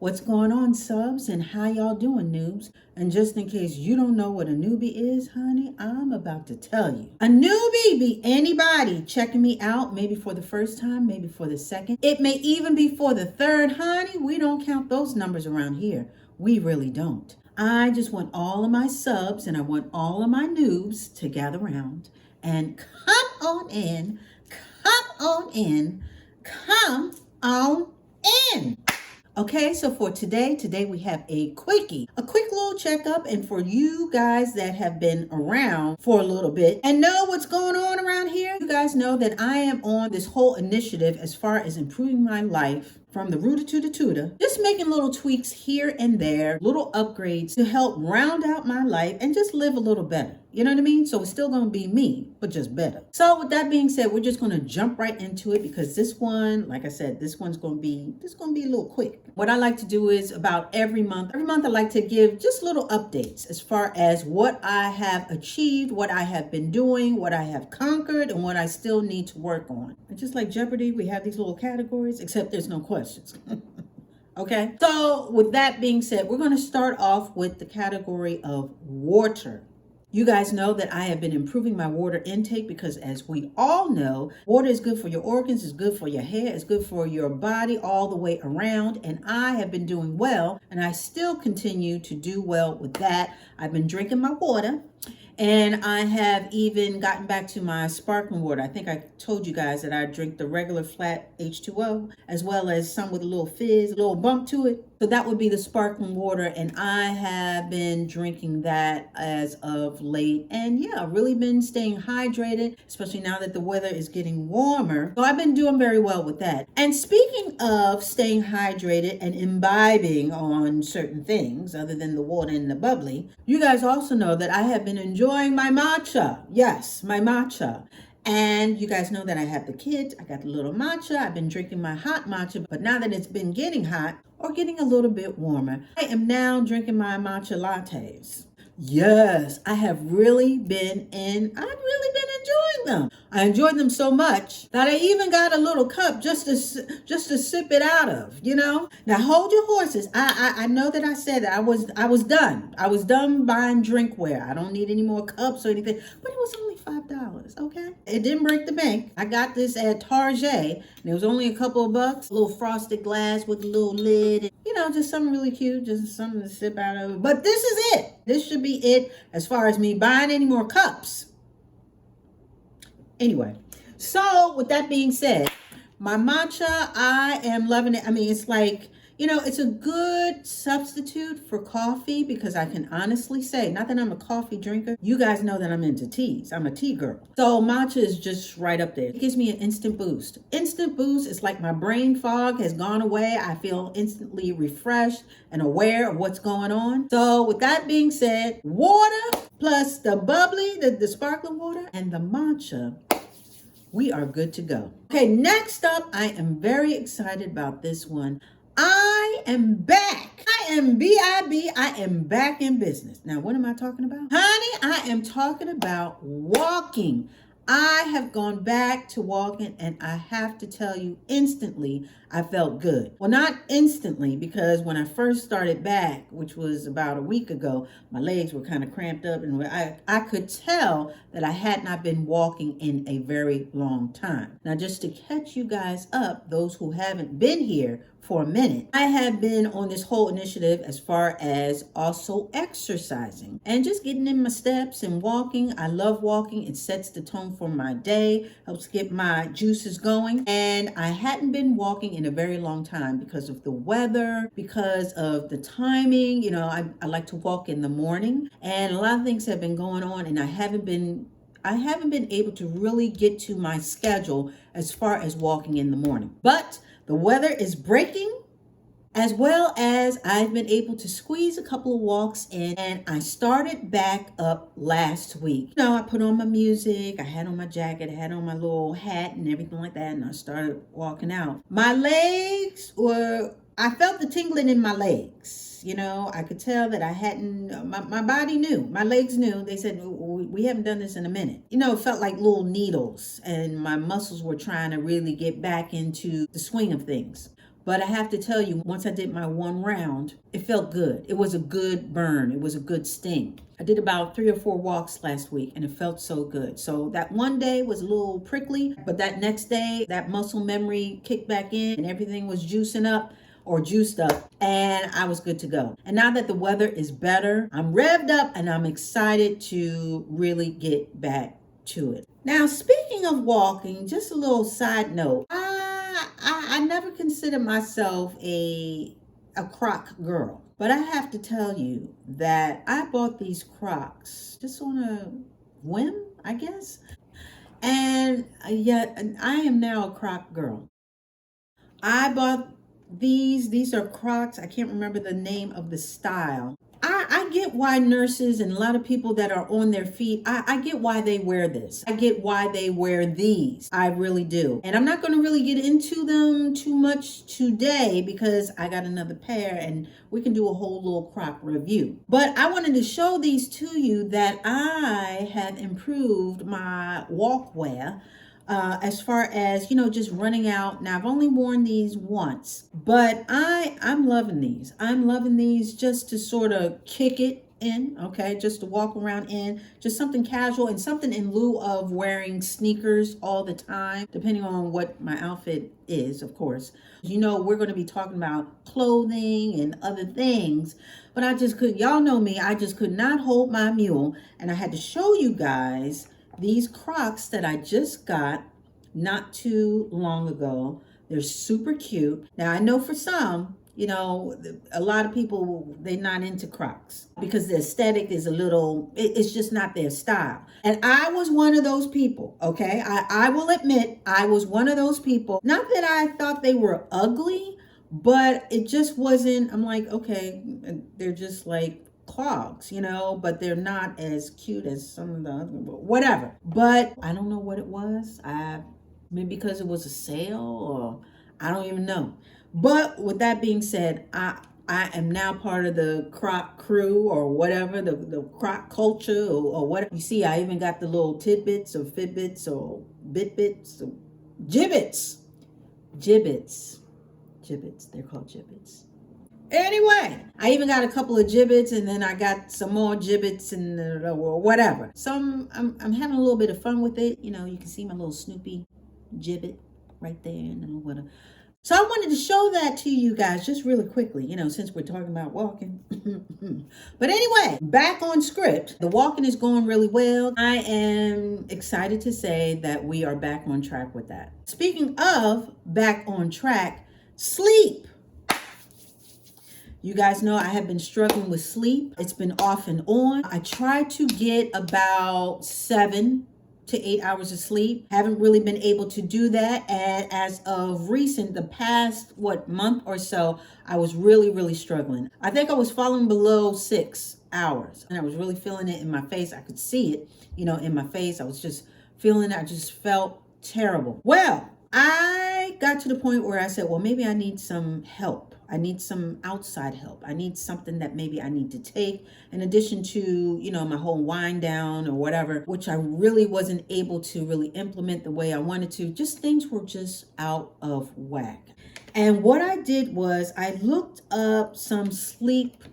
What's going on, subs, and how y'all doing, noobs? And just in case you don't know what a newbie is, honey, I'm about to tell you. A newbie be anybody checking me out, maybe for the first time, maybe for the second. It may even be for the third, honey. We don't count those numbers around here. We really don't. I just want all of my subs and I want all of my noobs to gather around and come on in, come on in, come on in. Okay, so for today we have a quickie, a quick little checkup. And for you guys that have been around for a little bit and know what's going on around here, you guys know that I am on this whole initiative as far as improving my life from the rooter to the tutor, just making little tweaks here and there, little upgrades to help round out my life and just live a little better. You know what I mean? So it's still going to be me, but just better. So with that being said, we're just going to jump right into it because this one, like I said, this one's going to be a little quick. What I like to do is about every month I like to give just little updates as far as what I have achieved, what I have been doing, what I have conquered, and what I still need to work on. And just like Jeopardy, we have these little categories, except there's no questions. Okay, so with that being said, we're going to start off with the category of water. You guys know that I have been improving my water intake because, as we all know, water is good for your organs, it's good for your hair, it's good for your body all the way around. And I have been doing well, and I still continue to do well with that. I've been drinking my water. And I have even gotten back to my sparkling water. I think I told you guys that I drink the regular flat H2O, as well as some with a little fizz, a little bump to it. So that would be the sparkling water. And I have been drinking that as of late. And yeah, I've really been staying hydrated, especially now that the weather is getting warmer. So I've been doing very well with that. And speaking of staying hydrated and imbibing on certain things other than the water and the bubbly, you guys also know that I have been enjoying my matcha. Yes, my matcha. And you guys know that I have the kit. I got the little matcha. I've been drinking my hot matcha, but now that it's been getting hot or getting a little bit warmer, I am now drinking my matcha lattes. Yes, I've really been enjoying them. I enjoyed them so much that I even got a little cup just to sip it out of, you know. Now hold your horses. I know that I said that I was done. I was done buying drinkware. I don't need any more cups or anything. But it was only $5, okay? It didn't break the bank. I got this at Target, and it was only a couple of bucks. A little frosted glass with a little lid. And, you know, just something really cute, just something to sip out of. But this is it. This should be it as far as me buying any more cups. Anyway, so with that being said, my matcha, I am loving it. I mean, it's like, you know, it's a good substitute for coffee because I can honestly say, not that I'm a coffee drinker, you guys know that I'm into teas. I'm a tea girl. So matcha is just right up there. It gives me an instant boost. Instant boost. It's like my brain fog has gone away. I feel instantly refreshed and aware of what's going on. So with that being said, water plus the bubbly, the sparkling water and the matcha, we are good to go. Okay, next up, I am very excited about this one. I am back. I am B-I-B. I am back in business. Now, what am I talking about? Honey, I am talking about walking. I have gone back to walking, and I have to tell you, instantly, I felt good. Well, not instantly, because when I first started back, which was about a week ago, my legs were kind of cramped up, and I could tell that I had not been walking in a very long time. Now, just to catch you guys up, those who haven't been here for a minute, I have been on this whole initiative as far as also exercising and just getting in my steps and walking. I love walking. It sets the tone for my day, helps get my juices going. And I hadn't been walking in a very long time because of the weather, because of the timing. You know, I like to walk in the morning, and a lot of things have been going on, and I haven't been able to really get to my schedule as far as walking in the morning. But the weather is breaking, as well as I've been able to squeeze a couple of walks in, and I started back up last week. You know, I put on my music, I had on my jacket, I had on my little hat and everything like that, and I started walking out. My legs I felt the tingling in my legs. You know, I could tell that I hadn't, my body knew, my legs knew. They said, we haven't done this in a minute. You know, it felt like little needles, and my muscles were trying to really get back into the swing of things. But I have to tell you, once I did my one round, it felt good. It was a good burn. It was a good sting. I did about 3 or 4 walks last week and it felt so good. So that one day was a little prickly, but that next day, that muscle memory kicked back in and everything was juicing up or juiced up, and I was good to go. And now that the weather is better, I'm revved up and I'm excited to really get back to it. Now, speaking of walking, just a little side note. I never considered myself a Croc girl, but I have to tell you that I bought these Crocs just on a whim, I guess. And yet I am now a Croc girl. I bought these are Crocs. I can't remember the name of the style. I get why nurses and a lot of people that are on their feet, I get why they wear this. I get why they wear these. I really do. And I'm not going to really get into them too much today because I got another pair and we can do a whole little Croc review. But I wanted to show these to you that I have improved my walkwear. As far as, just running out. Now, I've only worn these once, but I'm loving these. I'm loving these just to sort of kick it in, okay? Just to walk around in, just something casual and something in lieu of wearing sneakers all the time, depending on what my outfit is, of course. We're going to be talking about clothing and other things, but y'all know me, I just could not hold my mule, and I had to show you guys these Crocs that I just got not too long ago. They're super cute. Now, I know for some, a lot of people, they're not into Crocs because the aesthetic is it's just not their style. And I was one of those people, okay? I will admit, I was one of those people. Not that I thought they were ugly, but it just wasn't, I'm like, okay, they're just like clogs, but they're not as cute as some of the other, whatever. But I don't know what it was. Maybe because it was a sale, or I don't even know. But with that being said, I am now part of the Croc crew or whatever, the Croc culture or whatever. You see, I even got the little tidbits or fitbits or bitbits or gibbets. They're called gibbets. Anyway, I even got a couple of gibbets, and then I got some more gibbets and whatever. So I'm having a little bit of fun with it. You can see my little Snoopy gibbet right there and whatever. So I wanted to show that to you guys just really quickly, since we're talking about walking. But anyway, back on script. The walking is going really well. I am excited to say that we are back on track with that. Speaking of back on track, sleep. You guys know I have been struggling with sleep. It's been off and on. I try to get about 7 to 8 hours of sleep. Haven't really been able to do that. And as of recent, the past, month or so, I was really, really struggling. I think I was falling below 6 hours. And I was really feeling it in my face. I could see it, in my face. I was just feeling it. I just felt terrible. Well, I got to the point where I said, well, maybe I need some help. I need some outside help. I need something that maybe I need to take in addition to, my whole wind down or whatever, which I really wasn't able to really implement the way I wanted to. Just things were just out of whack. And what I did was I looked up some sleep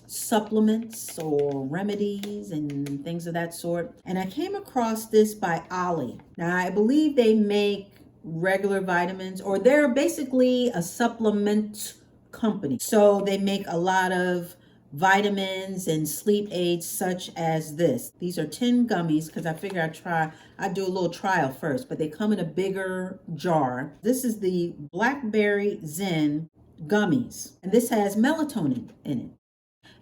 supplements or remedies and things of that sort. And I came across this by Ollie. Now, I believe they make regular vitamins, or they're basically a supplement company. So they make a lot of vitamins and sleep aids such as this. These are 10 gummies because I figure I'd do a little trial first, but they come in a bigger jar. This is the Blackberry Zen gummies, and this has melatonin in it.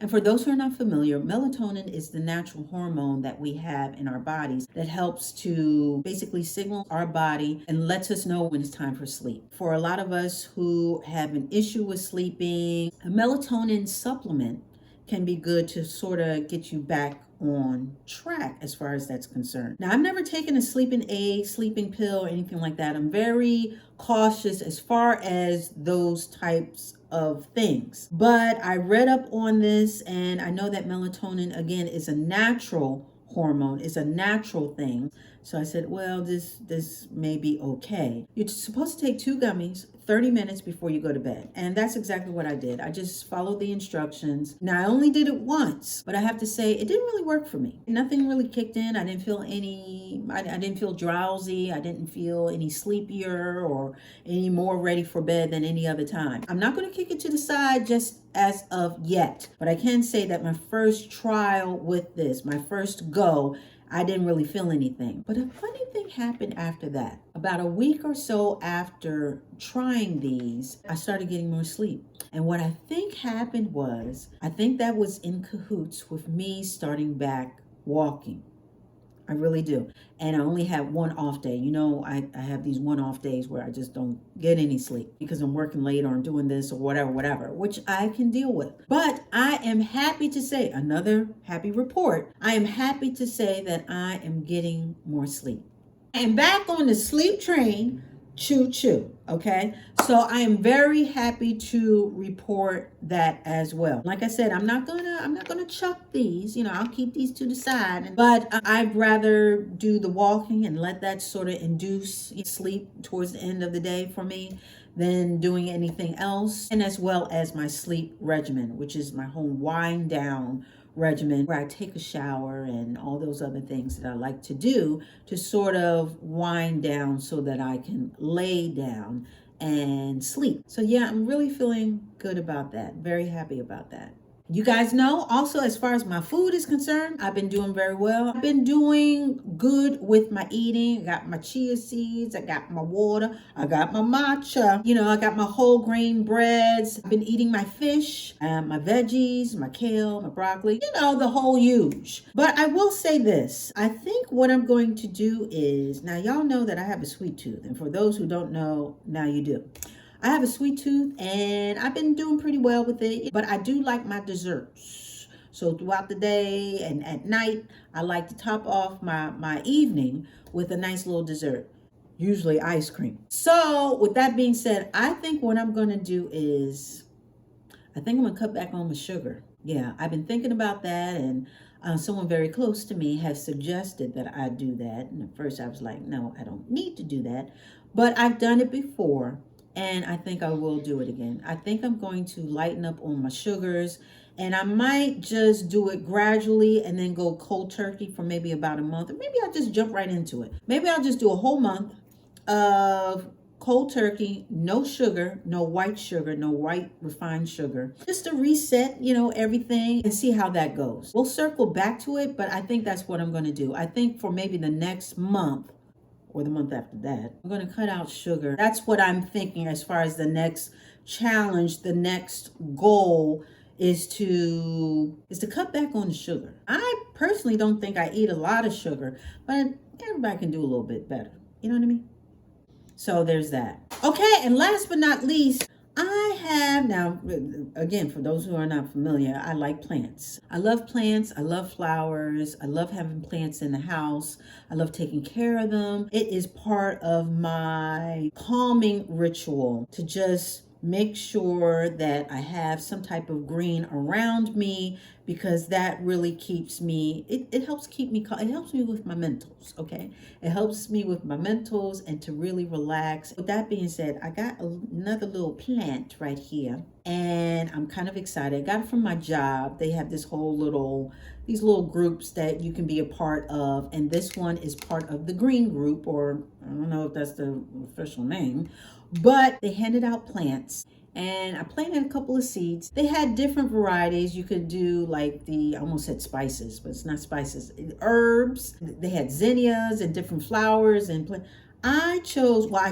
And for those who are not familiar, melatonin is the natural hormone that we have in our bodies that helps to basically signal our body and lets us know when it's time for sleep. For a lot of us who have an issue with sleeping, a melatonin supplement can be good to sort of get you back on track as far as that's concerned. Now, I've never taken a sleeping aid, sleeping pill, or anything like that. I'm very cautious as far as those types of things. But I read up on this, and I know that melatonin, again, is a natural hormone, is a natural thing So I said, well, this may be okay. You're supposed to take 2 gummies 30 minutes before you go to bed. And that's exactly what I did. I just followed the instructions. Now, I only did it once, but I have to say it didn't really work for me. Nothing really kicked in. I didn't feel I didn't feel drowsy. I didn't feel any sleepier or any more ready for bed than any other time. I'm not going to kick it to the side just as of yet, but I can say that my first trial with this, my first go, I didn't really feel anything. But a funny thing happened after that. About a week or so after trying these, I started getting more sleep. And what I think happened was, I think that was in cahoots with me starting back walking. I really do. And I only have one off day. You know, I have these one off days where I just don't get any sleep because I'm working late or I'm doing this or whatever, which I can deal with. But I am happy to say, another happy report, I am happy to say that I am getting more sleep. I am back on the sleep train. Choo choo. Okay. So I am very happy to report that as well. Like I said, I'm not gonna chuck these, I'll keep these to the side, but I'd rather do the walking and let that sort of induce sleep towards the end of the day for me than doing anything else. And as well as my sleep regimen, which is my whole wind down regimen where I take a shower and all those other things that I like to do to sort of wind down so that I can lay down and sleep. So yeah, I'm really feeling good about that. Very happy about that. You guys know also, as far as my food is concerned, I've been doing very well. I've been doing good with my eating. I got my chia seeds, I got my water, I got my matcha, I got my whole grain breads. I've been eating my fish, my veggies, my kale, my broccoli, the whole huge. But I will say this, I think what I'm going to do is, now y'all know that I have a sweet tooth. And for those who don't know, now you do. I have a sweet tooth and I've been doing pretty well with it, but I do like my desserts. So throughout the day and at night, I like to top off my evening with a nice little dessert, usually ice cream. So with that being said, I think what I'm going to do is, I think I'm going to cut back on my sugar. Yeah, I've been thinking about that, and someone very close to me has suggested that I do that. And at first I was like, no, I don't need to do that. But I've done it before. And I think I will do it again. I think I'm going to lighten up on my sugars, and I might just do it gradually and then go cold turkey for maybe about a month. Or maybe I'll just jump right into it. Maybe I'll just do a whole month of cold turkey, no sugar, no white sugar, no white refined sugar. Just to reset, everything and see how that goes. We'll circle back to it, but I think that's what I'm going to do. I think for maybe the next month, or the month after that, I'm going to cut out sugar. That's what I'm thinking as far as the next challenge, the next goal is to cut back on the sugar. I personally don't think I eat a lot of sugar, but everybody can do a little bit better. You know what I mean? So there's that. Okay, and last but not least, I have, now, again, for those who are not familiar, I like plants. I love plants. I love flowers. I love having plants in the house. I love taking care of them. It is part of my calming ritual to just make sure that I have some type of green around me, because that really keeps me, it helps keep me calm. It helps me with my mentals, okay? It helps me with my mentals and to really relax. With that being said, I got another little plant right here, and I'm kind of excited. I got it from my job. They have this whole these little groups that you can be a part of, and this one is part of the green group, or I don't know if that's the official name, but they handed out plants. And I planted a couple of seeds. They had different varieties. You could do like I almost said spices, but it's not spices. Herbs. They had zinnias and different flowers and I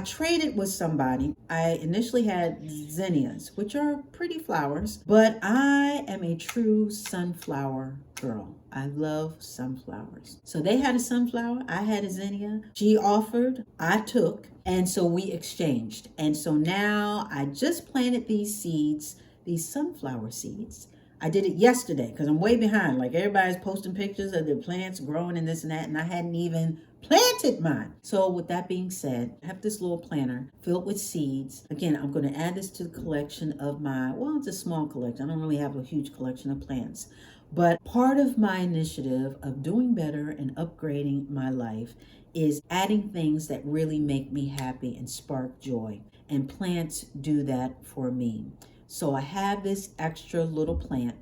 traded with somebody. I initially had zinnias, which are pretty flowers, but I am a true sunflower girl. I love sunflowers. So they had a sunflower, I had a zinnia. She offered, I took, and so we exchanged. And so now I just planted these seeds, these sunflower seeds. I did it yesterday because I'm way behind. Like everybody's posting pictures of their plants growing and this and that, and I hadn't even planted mine. So with that being said, I have this little planter filled with seeds. Again, I'm going to add this to the collection of it's a small collection. I don't really have a huge collection of plants. But part of my initiative of doing better and upgrading my life is adding things that really make me happy and spark joy. And plants do that for me. So I have this extra little plant.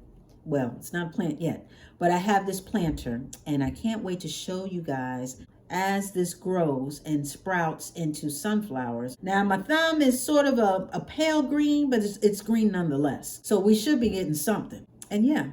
Well, it's not a plant yet, but I have this planter, and I can't wait to show you guys as this grows and sprouts into sunflowers. Now my thumb is sort of a pale green, but it's green nonetheless. So we should be getting something. And yeah,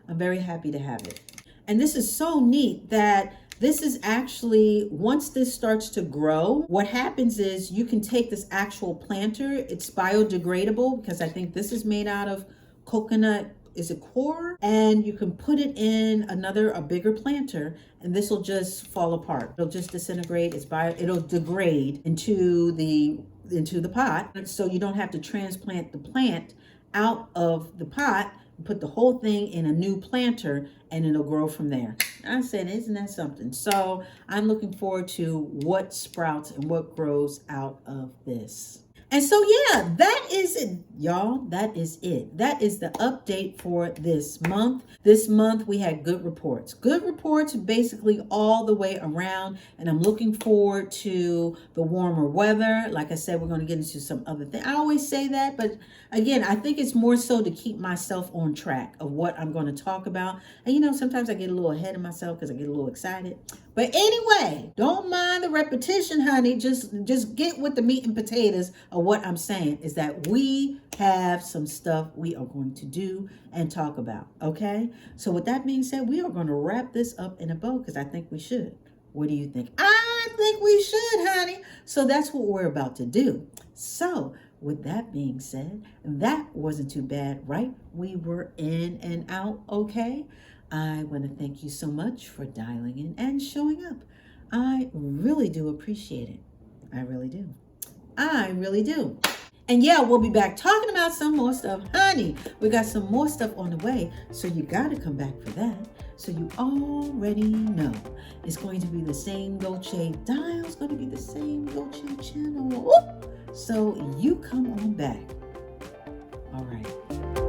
I'm very happy to have it. And this is so neat that this is actually, once this starts to grow, what happens is you can take this actual planter. It's biodegradable because I think this is made out of coconut, is it core? And you can put it in a bigger planter, and this will just fall apart. It'll just disintegrate. It'll degrade into the pot. So you don't have to transplant the plant out of the pot. Put the whole thing in a new planter and it'll grow from there. I said, isn't that something? So I'm looking forward to what sprouts and what grows out of this. And so, yeah, that is it, y'all. That is it. That is the update for this month. This month, we had good reports. Good reports basically all the way around. And I'm looking forward to the warmer weather. Like I said, we're going to get into some other things. I always say that, but again, I think it's more so to keep myself on track of what I'm going to talk about. And, you know, sometimes I get a little ahead of myself because I get a little excited. But anyway, don't mind the repetition, honey. Just get with the meat and potatoes of what I'm saying is that we have some stuff we are going to do and talk about, okay? So with that being said, we are going to wrap this up in a bow because I think we should. What do you think? I think we should, honey. So that's what we're about to do. So with that being said, that wasn't too bad, right? We were in and out, okay? I want to thank you so much for dialing in and showing up. I really do appreciate it. I really do. I really do. And yeah, we'll be back talking about some more stuff. Honey, we got some more stuff on the way. So you got to come back for that. So you already know it's going to be the same Dolce dial. It's going to be the same Dolce channel. Whoop! So you come on back. All right.